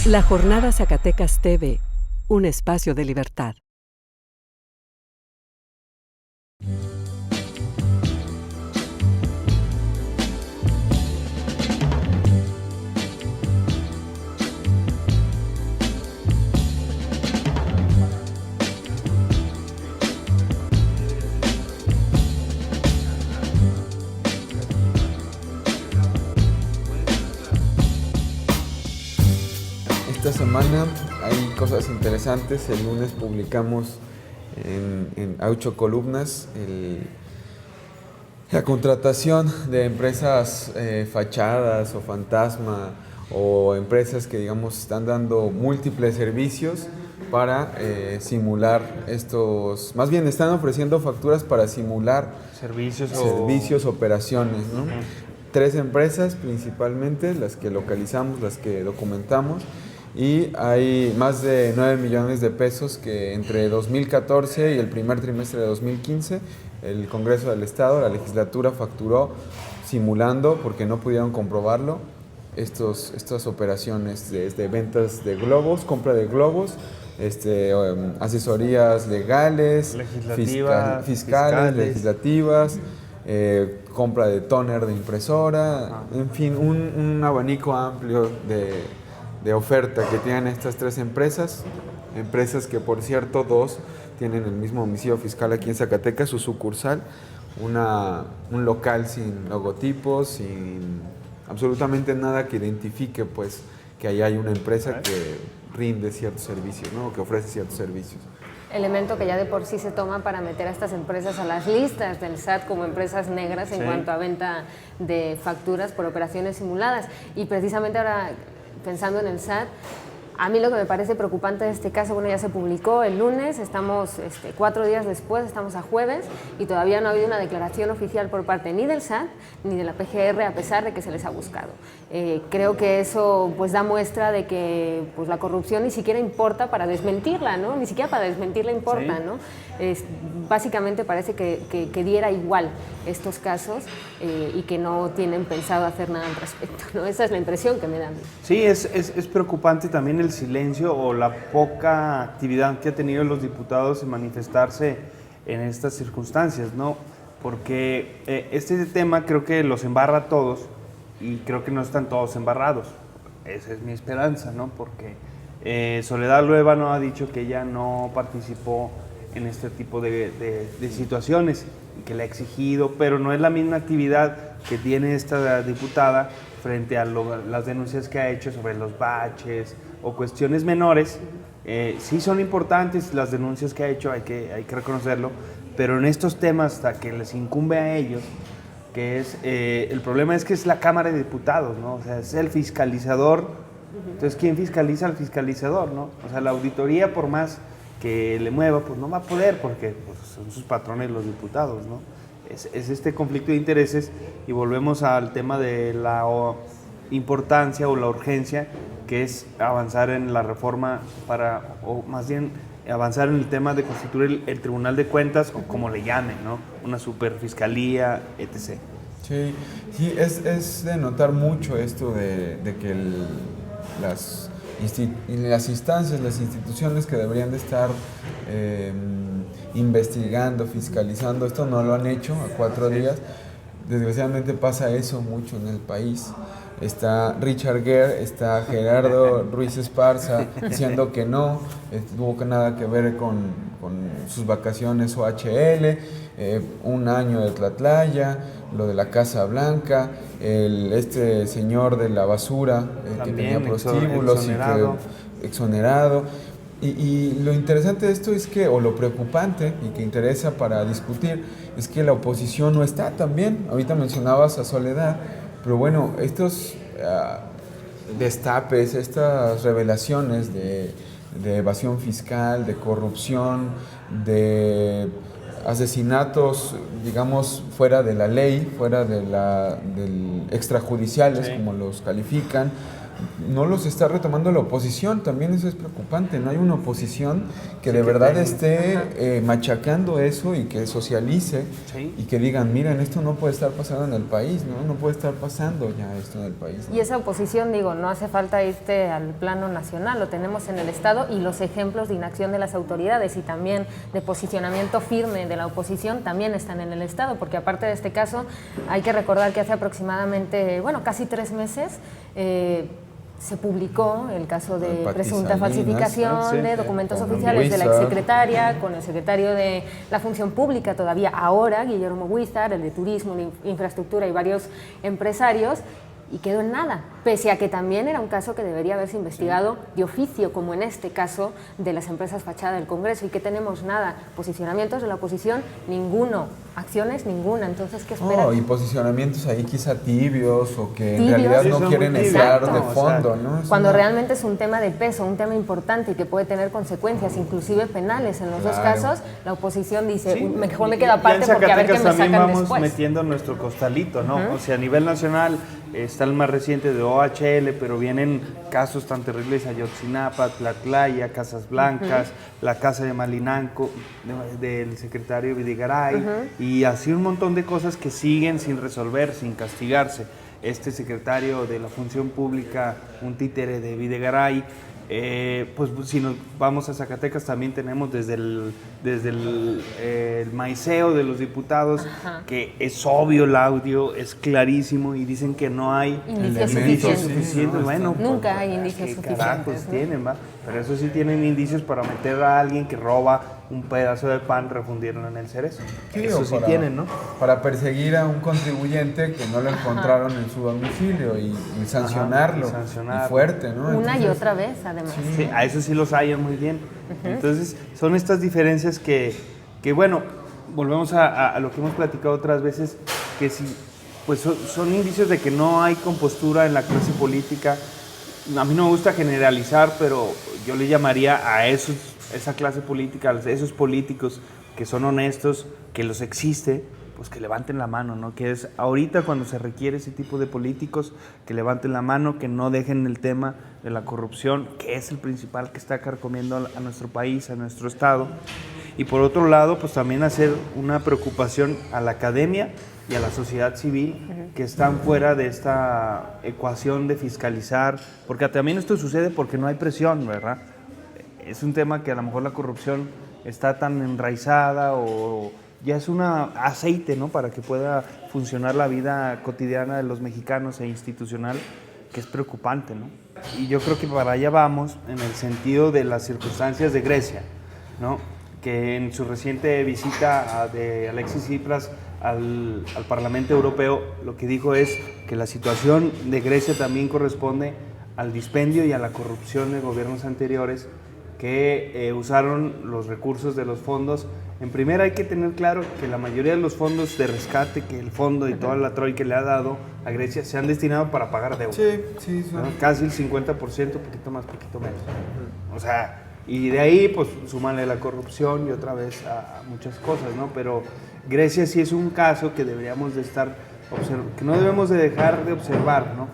La Jornada Zacatecas TV, un espacio de libertad. Esta semana hay cosas interesantes. El lunes publicamos a 8 columnas la contratación de empresas fachadas o fantasma o empresas que, digamos, están dando múltiples servicios para simular estos, más bien están ofreciendo facturas para simular servicios, operaciones, ¿no? 3 empresas principalmente, las que localizamos, las que documentamos, y hay más de 9 millones de pesos que entre 2014 y el primer trimestre de 2015 el Congreso del Estado, la legislatura, facturó simulando, porque no pudieron comprobarlo, estas operaciones desde ventas de globos, compra de globos, asesorías legales, fiscales, legislativas, compra de tóner de impresora, en fin, un abanico amplio de oferta que tienen estas 3 empresas que, por cierto, 2 tienen el mismo domicilio fiscal aquí en Zacatecas, su sucursal, un local sin logotipos, sin absolutamente nada que identifique, pues, que ahí hay una empresa que rinde ciertos servicios, ¿no? Que ofrece ciertos servicios. Elemento que ya de por sí se toma para meter a estas empresas a las listas del SAT como empresas negras en cuanto a venta de facturas por operaciones simuladas. Y precisamente ahora, pensando en el SAT, a mí lo que me parece preocupante de este caso, bueno, ya se publicó el lunes, estamos 4 días después, estamos a jueves, y todavía no ha habido una declaración oficial por parte ni del SAT ni de la PGR, a pesar de que se les ha buscado. Creo que eso, pues, da muestra de que, pues, la corrupción ni siquiera importa para desmentirla, ¿no? Ni siquiera para desmentirla importa, ¿no? Básicamente parece que diera igual estos casos y que no tienen pensado hacer nada al respecto, ¿no? Esa es la impresión que me da a mí. Sí, es preocupante también el silencio o la poca actividad que han tenido los diputados en manifestarse en estas circunstancias, ¿no? Porque este tema creo que los embarra a todos y creo que no están todos embarrados. Esa es mi esperanza, ¿no? Porque Soledad Luevano ha dicho que ella no participó en este tipo de situaciones y que le ha exigido, pero no es la misma actividad que tiene esta diputada frente a las denuncias que ha hecho sobre los baches o cuestiones menores. Sí son importantes las denuncias que ha hecho, hay que reconocerlo, pero en estos temas hasta que les incumbe a ellos, que es el problema es que es la Cámara de Diputados, ¿no? O sea, es el fiscalizador. Entonces, ¿quién fiscaliza al fiscalizador, no? O sea, la auditoría, por más que le mueva, pues no va a poder, porque, pues, son sus patrones los diputados, ¿no? Es este conflicto de intereses, y volvemos al tema de la importancia o la urgencia que es avanzar en la reforma o más bien avanzar en el tema de constituir el Tribunal de Cuentas, o como le llamen, ¿no? Una superfiscalía, etc. Sí, es de notar mucho esto de que las instancias, las instituciones que deberían de estar investigando, fiscalizando, esto no lo han hecho a 4 días. Desgraciadamente pasa eso mucho en el país. Está Richard Gere, está Gerardo Ruiz Esparza diciendo que no tuvo nada que ver con sus vacaciones OHL, un año de Tlatlaya, lo de la Casa Blanca, este señor de la basura que tenía prostíbulos y exonerado. Y lo interesante de esto es que, o lo preocupante y que interesa para discutir, es que la oposición no está tan bien. Ahorita mencionabas a Soledad, pero bueno, estos destapes, estas revelaciones de evasión fiscal, de corrupción, de asesinatos, digamos, fuera de la ley, fuera de del extrajudiciales, como los califican, no los está retomando la oposición. También eso es preocupante. No hay una oposición que de verdad esté machacando eso y que socialice y que digan, miren, esto no puede estar pasando en el país, no puede estar pasando ya esto en el país, ¿no? Y esa oposición, digo, no hace falta irte al plano nacional, lo tenemos en el Estado, y los ejemplos de inacción de las autoridades y también de posicionamiento firme de la oposición también están en el Estado, porque aparte de este caso, hay que recordar que hace aproximadamente, casi 3 meses, se publicó el caso de presunta falsificación de documentos oficiales de la exsecretaria con el secretario de la Función Pública, todavía ahora, Guillermo Huízar, el de Turismo, Infraestructura y varios empresarios, y quedó en nada, pese a que también era un caso que debería haberse investigado de oficio, como en este caso de las empresas fachada del Congreso. ¿Y que tenemos? Nada. Posicionamientos de la oposición, ninguno. Acciones, ninguna. Entonces, ¿qué esperan? Y posicionamientos ahí quizá tibios o que en realidad no quieren entrar de fondo, ¿no? Cuando realmente es un tema de peso, un tema importante y que puede tener consecuencias, inclusive penales en los dos casos, la oposición dice, mejor me quedo aparte porque a ver qué me sacan vamos después. Metiendo nuestro costalito, ¿no? O sea, a nivel nacional está el más reciente de OHL, pero vienen casos tan terribles: Ayotzinapa, Tlatlaya, Casas Blancas, la casa de Malinanco, del secretario Videgaray, y así un montón de cosas que siguen sin resolver, sin castigarse. Este secretario de la Función Pública, un títere de Videgaray. Pues si nos vamos a Zacatecas, también tenemos desde el maiceo de los diputados, que es obvio el audio, es clarísimo, y dicen que no hay indicios suficientes. Bueno, nunca hay indicios suficientes. Carajos tienen, ¿va? Pero eso sí tienen indicios para meter a alguien que roba un pedazo de pan, refundirlo en el cerezo. Eso sí tienen, ¿no? Para perseguir a un contribuyente que no lo encontraron en su domicilio y sancionarlo. Y fuerte, ¿no? Una y otra vez, además. Sí, a eso sí los hallan muy bien. Entonces, son estas diferencias que bueno, volvemos a lo que hemos platicado otras veces, que sí, pues son indicios de que no hay compostura en la clase política. A mí no me gusta generalizar, pero yo le llamaría a esa clase política, a esos políticos que son honestos, que los existe, pues que levanten la mano, ¿no? Que es ahorita cuando se requiere ese tipo de políticos, que levanten la mano, que no dejen el tema de la corrupción, que es el principal que está carcomiendo a nuestro país, a nuestro estado. Y por otro lado, pues también hacer una preocupación a la academia y a la sociedad civil, que están fuera de esta ecuación de fiscalizar, porque también esto sucede porque no hay presión, ¿verdad? Es un tema que a lo mejor la corrupción está tan enraizada o ya es un aceite, ¿no?, para que pueda funcionar la vida cotidiana de los mexicanos e institucional, que es preocupante, ¿no? Y yo creo que para allá vamos en el sentido de las circunstancias de Grecia, ¿no? Que en su reciente visita de Alexis Tsipras al Parlamento Europeo, lo que dijo es que la situación de Grecia también corresponde al dispendio y a la corrupción de gobiernos anteriores que usaron los recursos de los fondos. En primera hay que tener claro que la mayoría de los fondos de rescate que el fondo y toda la troika le ha dado a Grecia se han destinado para pagar deuda. Sí. ¿No? Casi el 50%, poquito más, poquito menos. O sea, y de ahí pues súmale la corrupción y otra vez a muchas cosas, ¿no? Pero Grecia sí es un caso que deberíamos de estar que no debemos de dejar de observar, ¿no?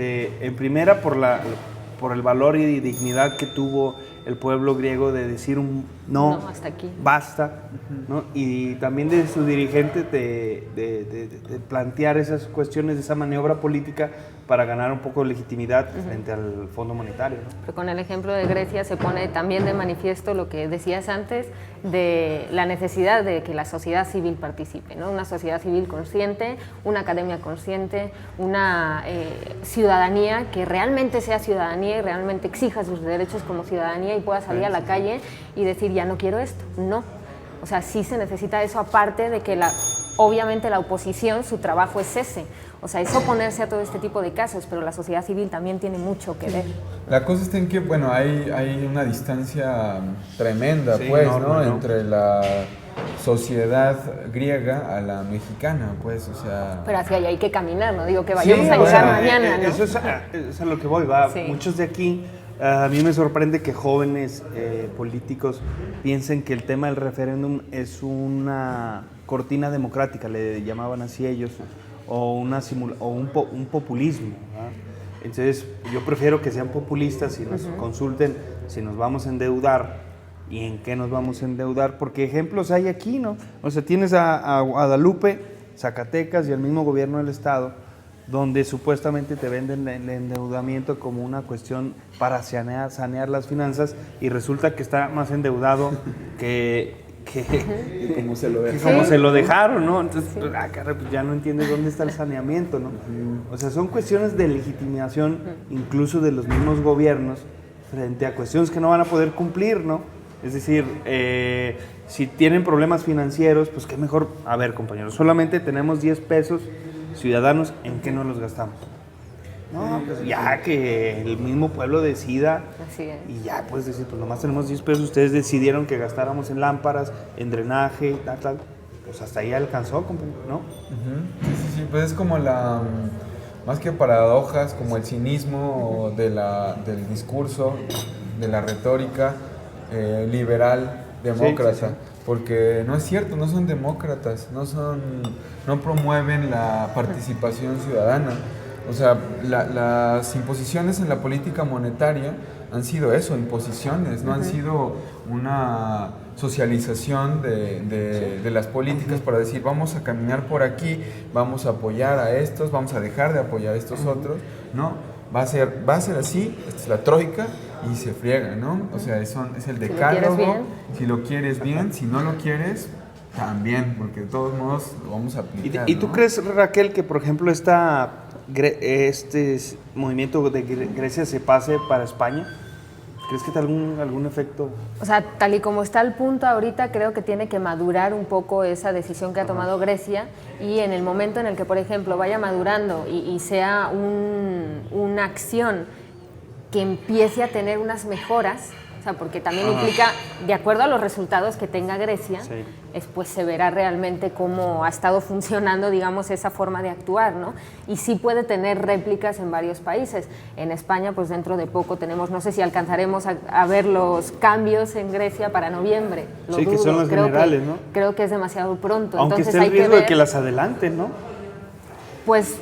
En primera por el valor y dignidad que tuvo el pueblo griego de decir no hasta aquí, basta, ¿no? Y también de su dirigente de plantear esas cuestiones, de esa maniobra política para ganar un poco de legitimidad frente al Fondo Monetario, ¿no? Pero con el ejemplo de Grecia se pone también de manifiesto lo que decías antes de la necesidad de que la sociedad civil participe, ¿no? Una sociedad civil consciente, una academia consciente, una ciudadanía que realmente sea ciudadanía y realmente exija sus derechos como ciudadanía y pueda salir a la calle y decir ya no quiero esto, no. O sea, sí se necesita eso, aparte de que obviamente la oposición, su trabajo es ese. O sea, es oponerse a todo este tipo de casos, pero la sociedad civil también tiene mucho que ver. La cosa está en que, bueno, hay una distancia tremenda, pues, enorme, ¿no? Entre la sociedad griega a la mexicana, pues, o sea... Pero hacia allá hay que caminar, no digo que vayamos a llegar mañana, ¿no? Eso es a lo que voy, va. Sí. Muchos de aquí, a mí me sorprende que jóvenes políticos piensen que el tema del referéndum es una cortina democrática, le llamaban así ellos, o un populismo, ¿verdad? Entonces, yo prefiero que sean populistas y nos consulten si nos vamos a endeudar y en qué nos vamos a endeudar, porque ejemplos hay aquí, ¿no? O sea, tienes a Guadalupe, Zacatecas y el mismo gobierno del estado, donde supuestamente te venden el endeudamiento como una cuestión para sanear las finanzas, y resulta que está más endeudado que Como se lo dejan. como se lo dejaron, ¿no? Entonces, caray, pues ya no entiendes dónde está el saneamiento, ¿no? O sea, son cuestiones de legitimación incluso de los mismos gobiernos frente a cuestiones que no van a poder cumplir, ¿no? Es decir, si tienen problemas financieros, pues qué mejor, a ver, compañeros, solamente tenemos 10 pesos ciudadanos, ¿en qué no los gastamos? No, pues ya que el mismo pueblo decida. Así es. Y ya puedes decir, pues nomás tenemos 10 pesos, ustedes decidieron que gastáramos en lámparas, en drenaje, tal. Pues hasta ahí alcanzó, ¿no? Sí, pues es como más que paradojas, como el cinismo del discurso, de la retórica liberal, demócrata. Sí. Porque no es cierto, no son demócratas, no promueven la participación ciudadana. O sea, las imposiciones en la política monetaria han sido eso, imposiciones, no han sido una socialización de las políticas para decir, vamos a caminar por aquí, vamos a apoyar a estos, vamos a dejar de apoyar a estos otros. No, va a ser así, esta es la troika y se friega, ¿no? O sea, es el decálogo, si lo quieres bien, si no lo quieres, también, porque de todos modos lo vamos a aplicar. ¿Y tú crees, Raquel, que por ejemplo este movimiento de Grecia se pase para España? ¿Crees que tenga algún efecto? O sea, tal y como está el punto ahorita, creo que tiene que madurar un poco esa decisión que ha tomado Grecia, y en el momento en el que, por ejemplo, vaya madurando y sea una acción que empiece a tener unas mejoras, o sea, porque también implica, de acuerdo a los resultados que tenga Grecia, pues se verá realmente cómo ha estado funcionando, digamos, esa forma de actuar, ¿no? Y sí puede tener réplicas en varios países. En España, pues dentro de poco tenemos, no sé si alcanzaremos a ver los cambios en Grecia para noviembre. Lo dudo. Que son las generales, ¿no? Creo que es demasiado pronto. Aunque entonces esté el hay riesgo que ver, de que las adelanten, ¿no? Pues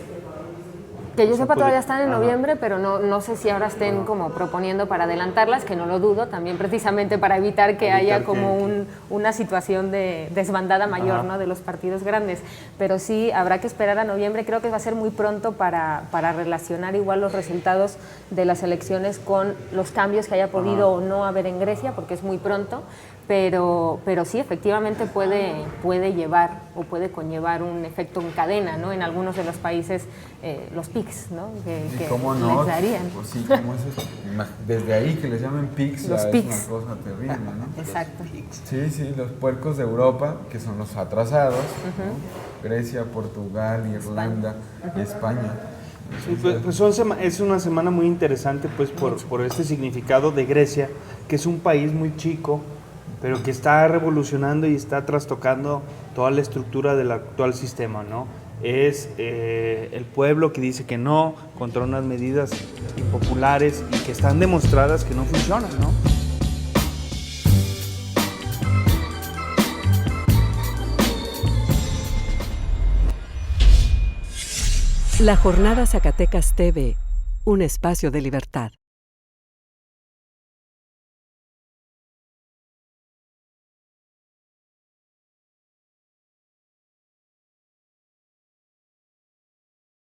que yo sepa, todavía están en noviembre, pero no sé si ahora estén como proponiendo para adelantarlas, que no lo dudo, también precisamente para evitar que haya como una situación de desbandada mayor, ¿no?, de los partidos grandes. Pero sí, habrá que esperar a noviembre. Creo que va a ser muy pronto para relacionar igual los resultados de las elecciones con los cambios que haya podido o no haber en Grecia, porque es muy pronto. Pero sí, efectivamente puede llevar o puede conllevar un efecto en cadena, ¿no?, en algunos de los países, los PICs, ¿no?, que ¿cómo no? les darían. Pues sí, como desde ahí que les llamen PICs, Los es PICs. una cosa terrible, ¿no? Exacto. Sí, los puercos de Europa, que son los atrasados, ¿no? Grecia, Portugal, Irlanda y España. Sí, pues es una semana muy interesante, pues por este significado de Grecia, que es un país muy chico, pero que está revolucionando y está trastocando toda la estructura del actual sistema, ¿no? Es el pueblo que dice que no, contra unas medidas impopulares y que están demostradas que no funcionan, ¿no? La Jornada Zacatecas TV, un espacio de libertad.